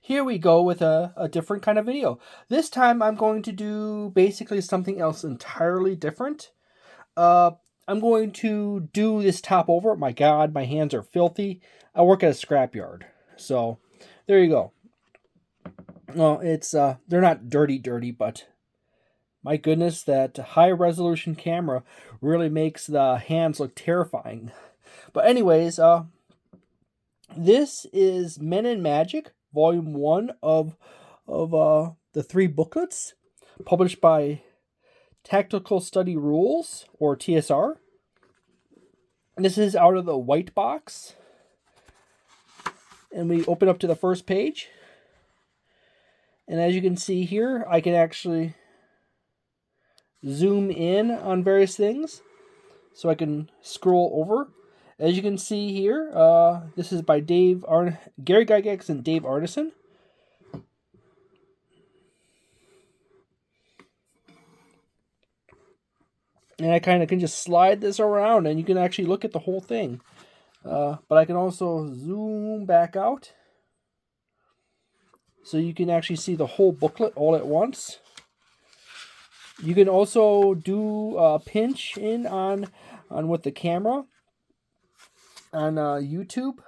Here we go with a different kind of video. This time I'm going to do basically something else entirely different. I'm going to do this top over. My God, my hands are filthy. I work at a scrapyard. So, there you go. Well, they're not dirty, but my goodness, that high-resolution camera really makes the hands look terrifying. But anyways, this is Men in Magic, Volume 1 of the 3 booklets, published by Tactical Study Rules, or TSR. This is out of the white box. And we open up to the first page. And as you can see here, I can actually zoom in on various things. So I can scroll over. As you can see here, this is by Gary Gygax and Dave Arneson. And I kind of can just slide this around and you can actually look at the whole thing. But I can also zoom back out. So you can actually see the whole booklet all at once. You can also do a pinch in on with the camera on YouTube.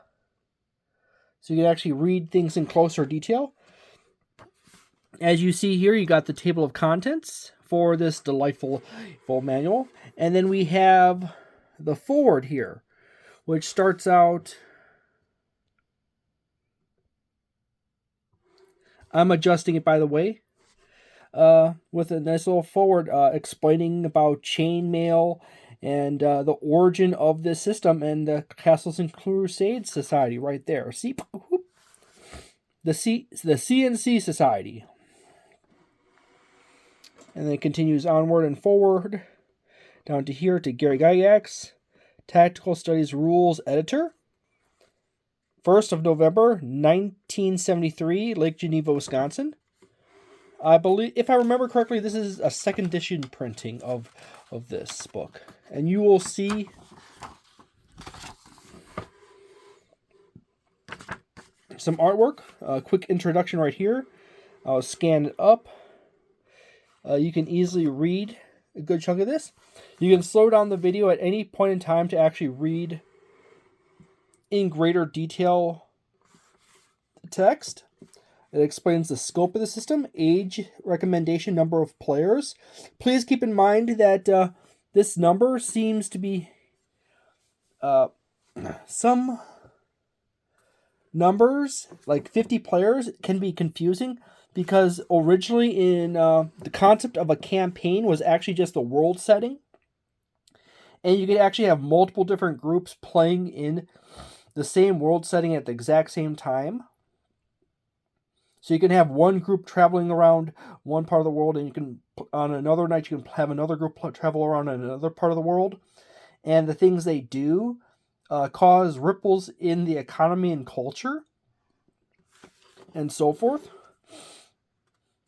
So you can actually read things in closer detail. As you see here, you got the table of contents for this delightful full manual. And then we have the forward here, which starts out... I'm adjusting it, by the way, with a nice little forward explaining about chainmail and the origin of this system and the Castles and Crusades Society right there. See? The CNC Society. And then it continues onward and forward down to here to Gary Gygax, Tactical Studies Rules Editor. 1st of November, 1973, Lake Geneva, Wisconsin. I believe, if I remember correctly, this is a second edition printing of this book. And you will see some artwork. A quick introduction right here. I'll scan it up. You can easily read a good chunk of this. You can slow down the video at any point in time to actually read in greater detail the text. It explains the scope of the system, age, recommendation, number of players. Please keep in mind that this number seems to be some numbers, like 50 players, can be confusing because originally in the concept of a campaign was actually just the world setting. And you could actually have multiple different groups playing in the same world setting at the exact same time. So you can have one group traveling around one part of the world, and you can, on another night, you can have another group travel around another part of the world. And the things they do cause ripples in the economy and culture, and so forth.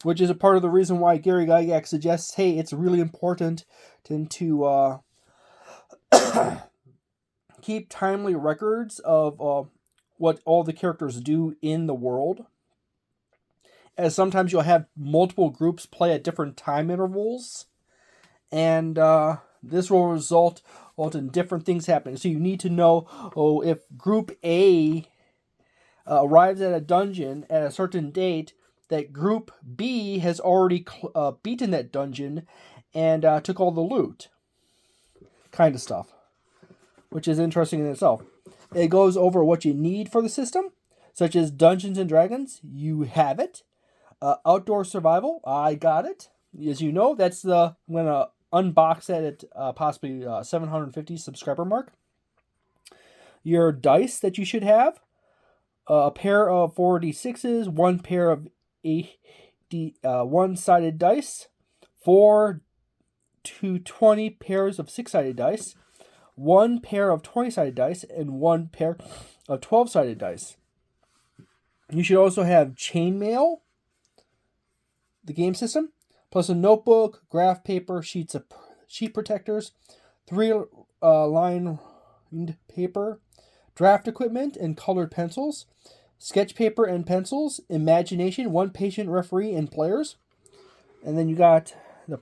Which is a part of the reason why Gary Gygax suggests, hey, it's really important to keep timely records of what all the characters do in the world. As sometimes you'll have multiple groups play at different time intervals. And this will result in different things happening. So you need to know, if Group A arrives at a dungeon at a certain date, that Group B has already beaten that dungeon and took all the loot. Kind of stuff. Which is interesting in itself. It goes over what you need for the system, such as Dungeons and Dragons. You have it. Outdoor survival. I got it. As you know, that's I'm going to unbox it at possibly 750 subscriber mark. Your dice that you should have. A pair of 4d6s, one pair of one-sided dice, 4 to 20 pairs of 6-sided dice, one pair of 20-sided dice, and one pair of 12-sided dice. You should also have chainmail, the game system, plus a notebook, graph paper, sheet protectors, 3-line paper, draft equipment, and colored pencils. sketch paper and pencils, imagination, one patient, referee, and players. And then you got the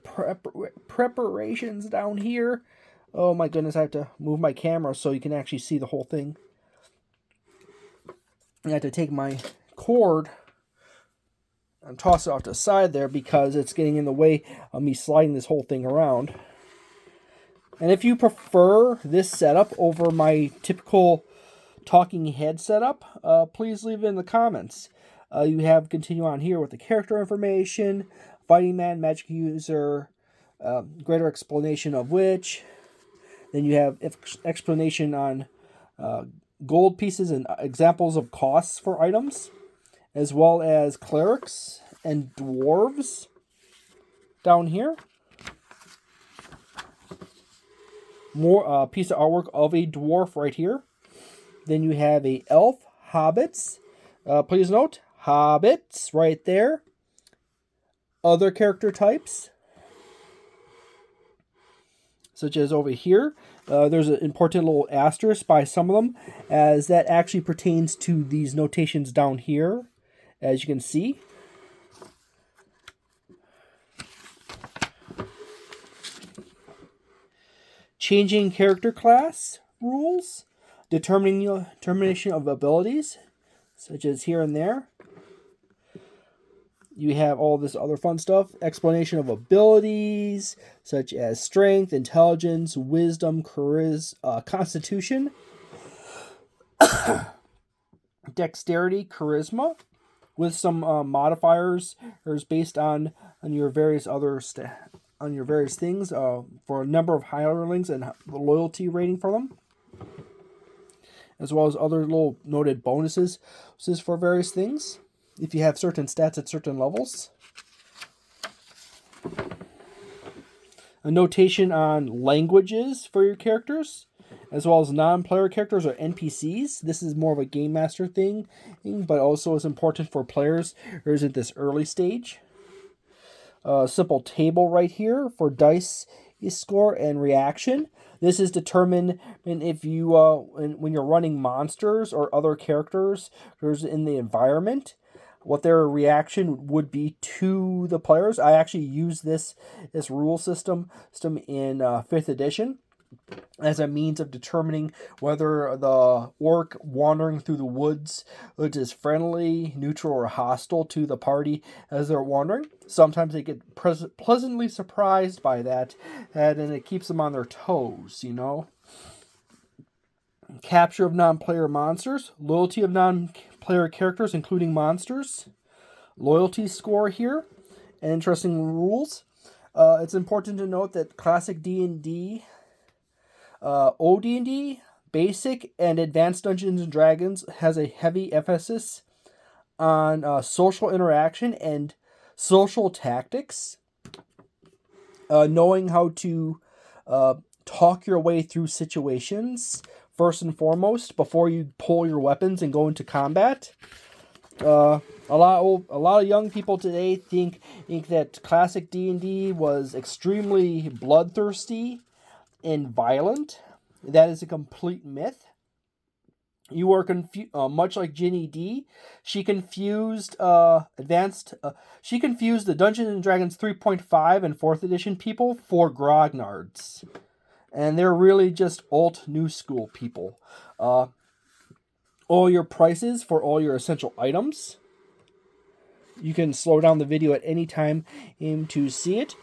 preparations down here. Oh my goodness, I have to move my camera so you can actually see the whole thing. I have to take my cord and toss it off to the side there because it's getting in the way of me sliding this whole thing around. And if you prefer this setup over my typical talking head setup, please leave it in the comments. You have continue on here with the character information, fighting man, magic user, greater explanation of which. Then you have explanation on gold pieces and examples of costs for items, as well as clerics and dwarves down here. More piece of artwork of a dwarf right here. Then you have a elf, hobbits. Please note, hobbits right there. Other character types, such as over here. There's an important little asterisk by some of them, as that actually pertains to these notations down here, as you can see. Changing character class rules, determination of abilities, such as here and there. You have all this other fun stuff. Explanation of abilities, such as strength, intelligence, wisdom, charisma, constitution, dexterity, charisma, with some modifiers based on your various other things for a number of hirelings and the loyalty rating for them, as well as other little noted bonuses for various things if you have certain stats at certain levels. A notation on languages for your characters, as well as non-player characters or NPCs. This is more of a game master thing, but also is important for players or is at this early stage. A simple table right here for dice score and reaction. This is determined if you when you're running monsters or other characters in the environment, what their reaction would be to the players. I actually use this rule system in 5th edition as a means of determining whether the orc wandering through the woods is friendly, neutral, or hostile to the party as they're wandering. Sometimes they get pleasantly surprised by that, and it keeps them on their toes, you know. Capture of non-player monsters, loyalty of non-player characters, including monsters, loyalty score here, and interesting rules. It's important to note that classic D&D, OD&D, Basic, and Advanced Dungeons and Dragons has a heavy emphasis on social interaction and social tactics. Knowing how to talk your way through situations first and foremost before you pull your weapons and go into combat. A lot of young people today think that classic D&D was extremely bloodthirsty and violent. That is a complete myth. You are much like Ginny D. She confused the Dungeons and Dragons 3.5 and 4th edition people for grognards. And they're really just alt new school people. All your prices for all your essential items. You can slow down the video at any time to see it.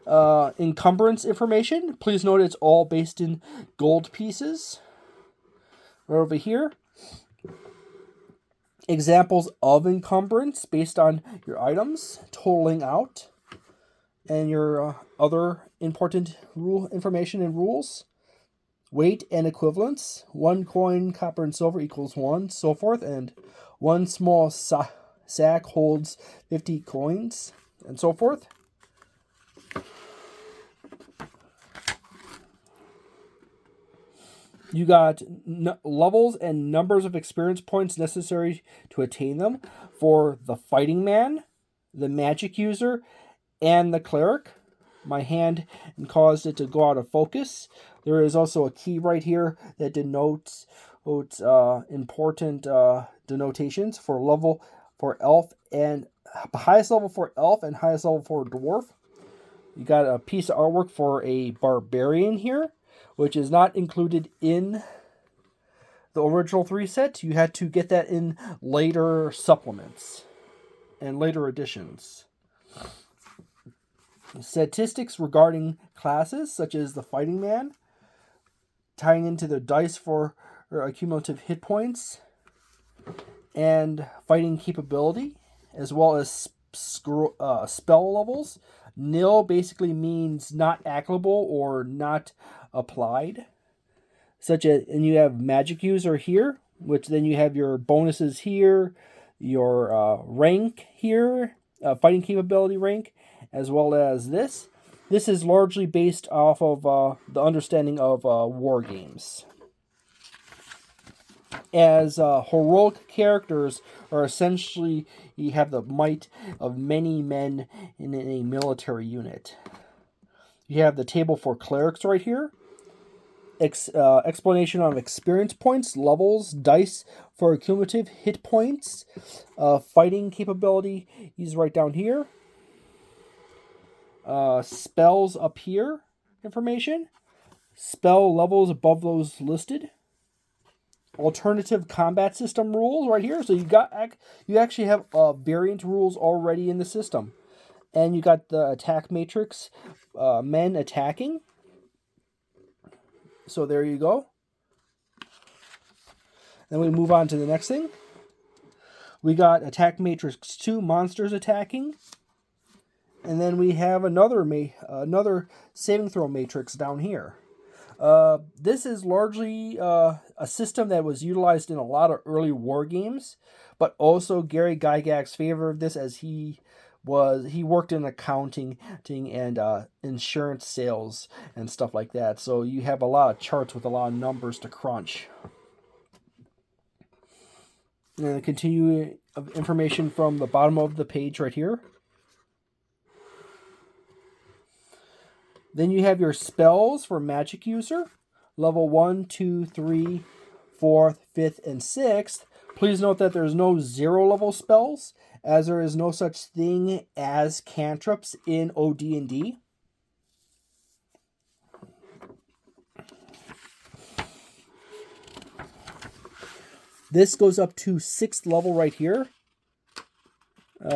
Encumbrance information. Please note it's all based in gold pieces. Right over here. Examples of encumbrance based on your items, totaling out, and your other important rule information and rules. Weight and equivalence. 1 coin, copper and silver equals 1, so forth, and 1 small sack holds 50 coins, and so forth. You got levels and numbers of experience points necessary to attain them for the fighting man, the magic user, and the cleric. My hand caused it to go out of focus. There is also a key right here that denotes important denotations for elf and highest level for elf and highest level for dwarf. You got a piece of artwork for a barbarian here, which is not included in the original 3 set. You had to get that in later supplements and later editions. Statistics regarding classes, such as the Fighting Man, tying into the dice for cumulative hit points and fighting capability, as well as spell levels. Nil basically means not applicable or not applied. And you have magic user here, which then you have your bonuses here, your rank here, fighting capability rank, as well as this. This is largely based off of the understanding of war games. As heroic characters are essentially, you have the might of many men in a military unit. You have the table for clerics right here. Explanation on experience points, levels, dice for cumulative hit points, fighting capability is right down here. Spells up here, information. Spell levels above those listed. Alternative combat system rules right here. So you actually have variant rules already in the system. And you got the attack matrix, men attacking. So there you go. Then we move on to the next thing. We got attack matrix 2, monsters attacking. And then we have another saving throw matrix down here. This is largely a system that was utilized in a lot of early war games, but also Gary Gygax's favor of this, as he worked in accounting and insurance sales and stuff like that. So you have a lot of charts with a lot of numbers to crunch. And then continue of information from the bottom of the page right here. Then you have your spells for magic user, level 1, 2, 3, 4th, 5th, and 6th. Please note that there's no 0 level spells, as there is no such thing as cantrips in OD&D. This goes up to 6th level right here.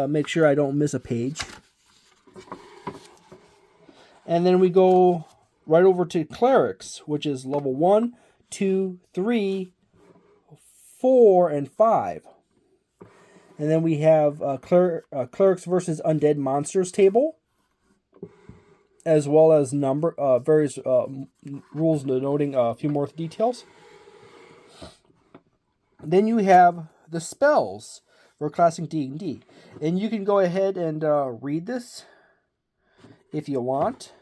Make sure I don't miss a page. And then we go right over to clerics, which is level 1, 2, 3, 4, and 5. And then we have clerics versus undead monsters table, as well as various rules denoting a few more details. Then you have the spells for classic D&D. And you can go ahead and read this if you want.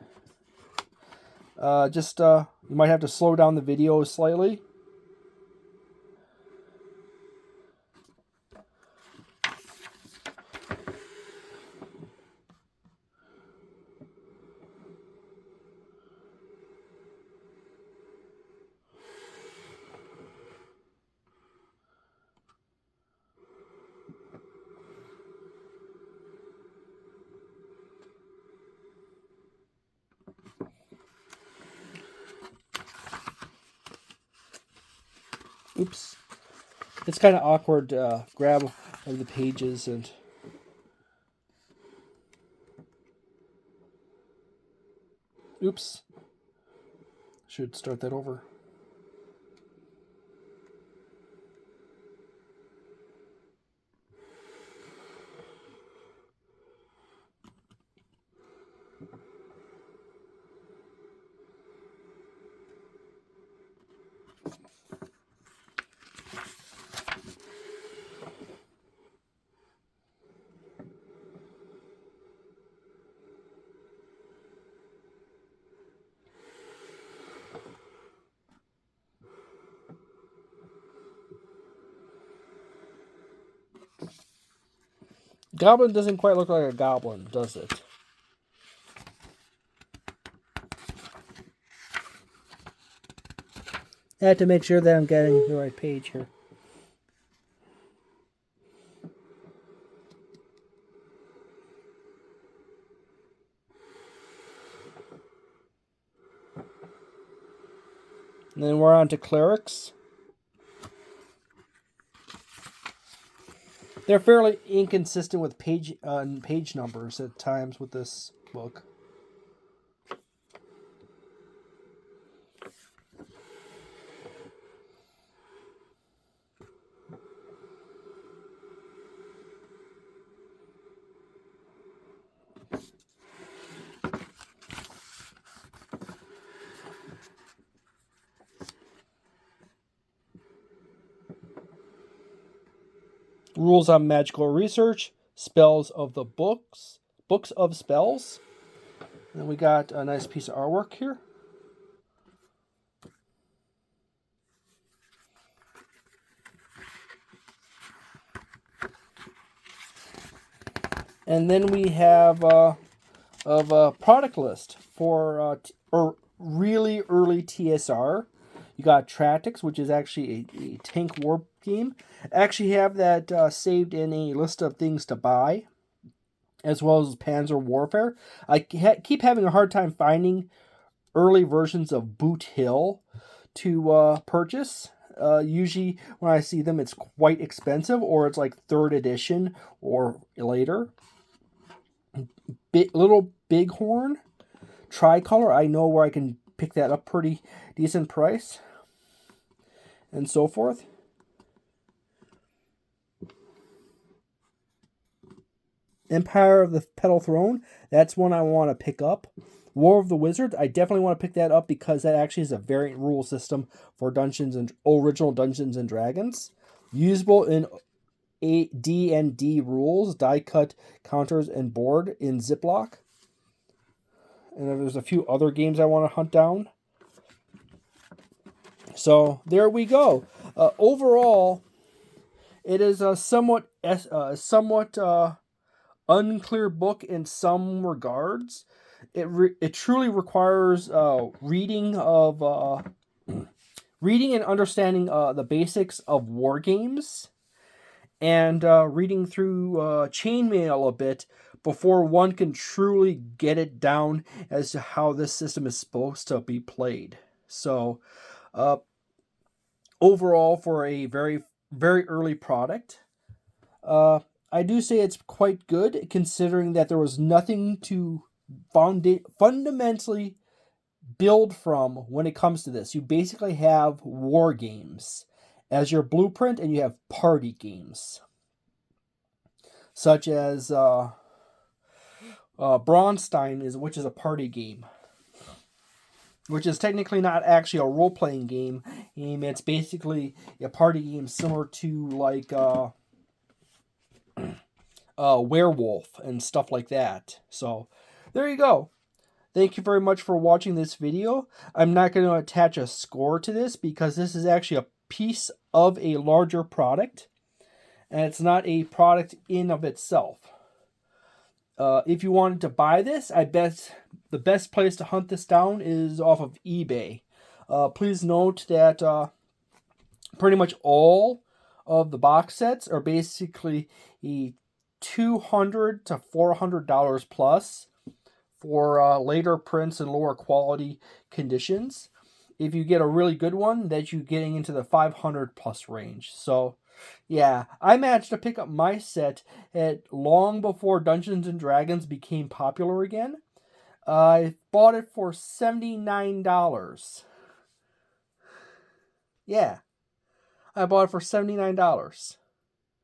You might have to slow down the video slightly. Oops. It's kind of awkward to grab of the pages and... Oops. Should start that over. Goblin doesn't quite look like a goblin, does it? I had to make sure that I'm getting the right page here. And then we're on to clerics. They're fairly inconsistent with page numbers at times with this book. Rules on magical research, spells of the books of spells. And then we got a nice piece of artwork here. And then we have a product list for really early TSR. You got Tactics, which is actually a tank war game. I actually have that saved in a list of things to buy, as well as Panzer Warfare. I keep having a hard time finding early versions of Boot Hill to purchase. Usually when I see them, it's quite expensive, or it's like 3rd edition or later. Little Bighorn Tricolor, I know where I can pick that up pretty decent price, and so forth. Empire of the Petal Throne, that's one I want to pick up. War of the Wizards, I definitely want to pick that up because that actually is a variant rule system for original Dungeons and Dragons. Usable in D&D rules, die cut, counters, and board in Ziploc. And then there's a few other games I want to hunt down. So there we go. Overall, it is a somewhat unclear book in some regards. It truly requires reading and understanding the basics of war games, and reading through chainmail a bit before one can truly get it down as to how this system is supposed to be played. So, overall, for a very, very early product, I do say it's quite good, considering that there was nothing to fundamentally build from when it comes to this. You basically have war games as your blueprint, and you have party games, such as Braunstein, which is a party game, which is technically not actually a role-playing game. It's basically a party game similar to like Werewolf and stuff like that. So there you go. Thank you very much for watching this video. I'm not going to attach a score to this because this is actually a piece of a larger product, and it's not a product in of itself. If you wanted to buy this, I bet the best place to hunt this down is off of eBay. Please note that pretty much all of the box sets are basically $200 to $400 plus for later prints and lower quality conditions. If you get a really good one, that you're getting into the 500 plus range. So yeah, I managed to pick up my set at long before Dungeons and Dragons became popular again. I bought it for $79. Yeah, I bought it for $79.